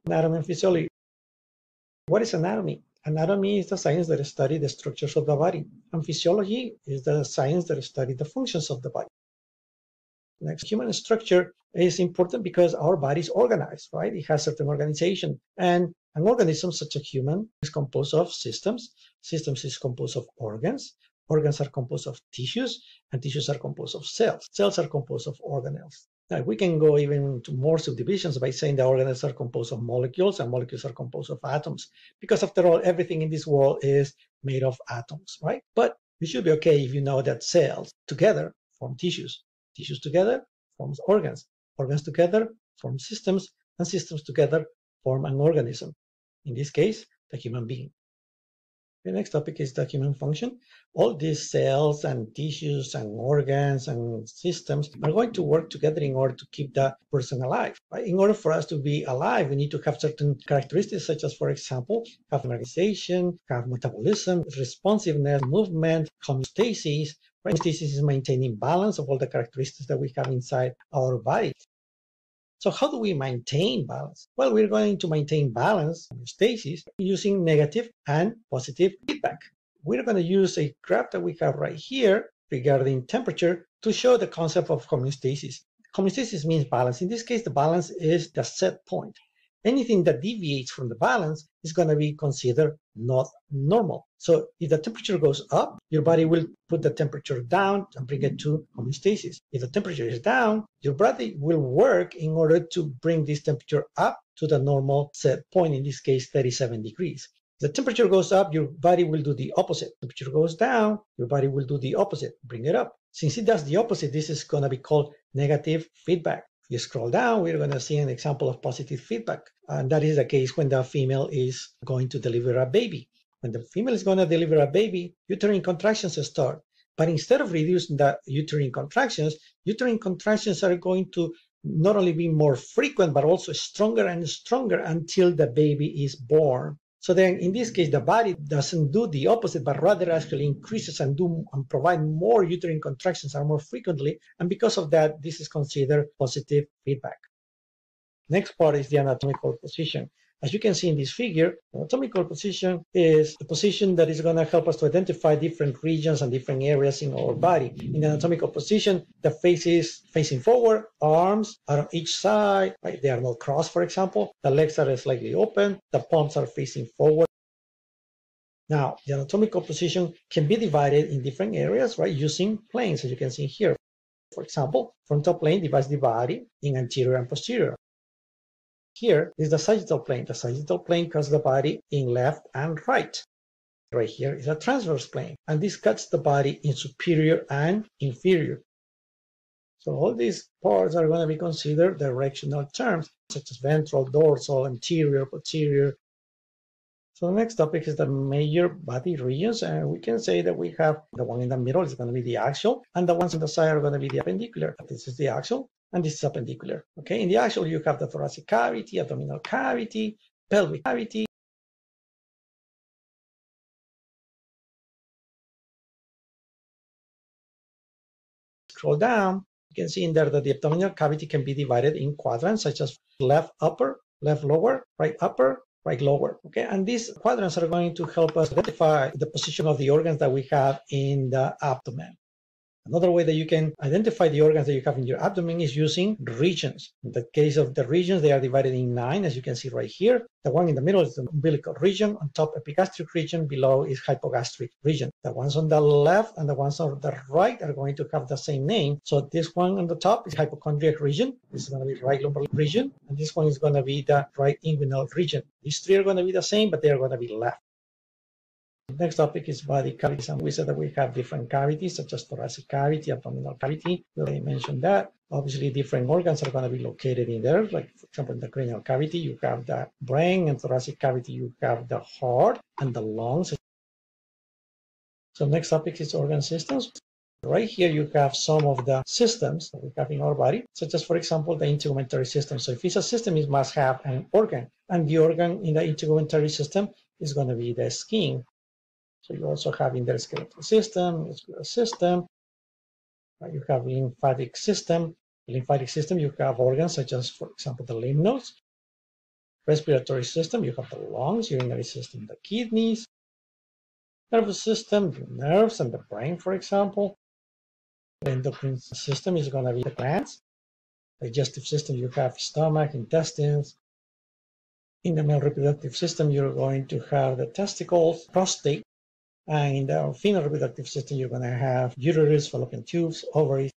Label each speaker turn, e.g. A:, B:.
A: Anatomy and physiology. What is anatomy? Anatomy is the science that studies the structures of the body, and physiology is the science that studies the functions of the body. Next, human structure is important because our body is organized, right? It has certain organization, and an organism such as human is composed of systems. Systems is composed of organs. Organs are composed of tissues, and tissues are composed of cells. Cells are composed of organelles. Now, we can go even to more subdivisions by saying the organelles are composed of molecules, and molecules are composed of atoms, because after all, everything in this world is made of atoms, right? But you should be okay if you know that cells together form tissues. Tissues together forms organs. Organs together form systems, and systems together form an organism. In this case, the human being. The next topic is the human function. All these cells and tissues and organs and systems are going to work together in order to keep the person alive. Right? In order for us to be alive, we need to have certain characteristics, such as, for example, have organization, have metabolism, responsiveness, movement, homeostasis. Homeostasis is maintaining balance of all the characteristics that we have inside our body. So how do we maintain balance? Well, we're going to maintain balance, homeostasis, using negative and positive feedback. We're going to use a graph that we have right here regarding temperature to show the concept of homeostasis. Homeostasis means balance. In this case, the balance is the set point. Anything that deviates from the balance is going to be considered not normal. So if the temperature goes up, your body will put the temperature down and bring it to homeostasis. If the temperature is down, your body will work in order to bring this temperature up to the normal set point, in this case 37 degrees. If the temperature goes up, your body will do the opposite. Temperature goes down, your body will do the opposite, bring it up. Since it does the opposite, this is going to be called negative feedback. If you scroll down, we're going to see an example of positive feedback. And that is the case when the female is going to deliver a baby. When the female is going to deliver a baby, uterine contractions start. But instead of reducing the uterine contractions are going to not only be more frequent, but also stronger and stronger until the baby is born. So then in this case, the body doesn't do the opposite, but rather actually increases and provide more uterine contractions and more frequently. And because of that, this is considered positive feedback. Next part is the anatomical position. As you can see in this figure, anatomical position is the position that is going to help us to identify different regions and different areas in our body. In the anatomical position, the face is facing forward, arms are on each side, right? They are not crossed, for example. The legs are slightly open, the palms are facing forward. Now, the anatomical position can be divided in different areas, right, using planes, as you can see here. For example, frontal plane divides the body in anterior and posterior. Here is the sagittal plane. The sagittal plane cuts the body in left and right. Right here is a transverse plane, and this cuts the body in superior and inferior. So all these parts are going to be considered directional terms, such as ventral, dorsal, anterior, posterior. So the next topic is the major body regions, and we can say that we have the one in the middle is going to be the axial, and the ones on the side are going to be the appendicular. This is the axial, and this is appendicular. Okay, in the axial you have the thoracic cavity, abdominal cavity, pelvic cavity. Scroll down, you can see in there that the abdominal cavity can be divided in quadrants, such as left upper, left lower, right upper, right lower. Okay, and these quadrants are going to help us identify the position of the organs that we have in the abdomen. Another way that you can identify the organs that you have in your abdomen is using regions. In the case of the regions, they are divided in 9, as you can see right here. The one in the middle is the umbilical region. On top, epigastric region. Below is hypogastric region. The ones on the left and the ones on the right are going to have the same name. So this one on the top is hypochondriac region. This is going to be right lumbar region. And this one is going to be the right inguinal region. These three are going to be the same, but they are going to be left. The next topic is body cavities, and we said that we have different cavities, such as thoracic cavity, abdominal cavity. We already mentioned that. Obviously, different organs are going to be located in there. Like, for example, in the cranial cavity, you have the brain, and thoracic cavity, you have the heart and the lungs. So next topic is organ systems. Right here, you have some of the systems that we have in our body, such as, for example, the integumentary system. So if it's a system, it must have an organ, and the organ in the integumentary system is going to be the skin. So you also have in the skeletal system, muscular system. You have lymphatic system. The lymphatic system, you have organs such as, for example, the lymph nodes. Respiratory system, you have the lungs. Urinary system, the kidneys. Nervous system, the nerves and the brain, for example. The endocrine system is going to be the glands. Digestive system, you have stomach, intestines. In the male reproductive system, you're going to have the testicles, prostate. And in the female reproductive system, you're going to have uterus, fallopian tubes, ovaries,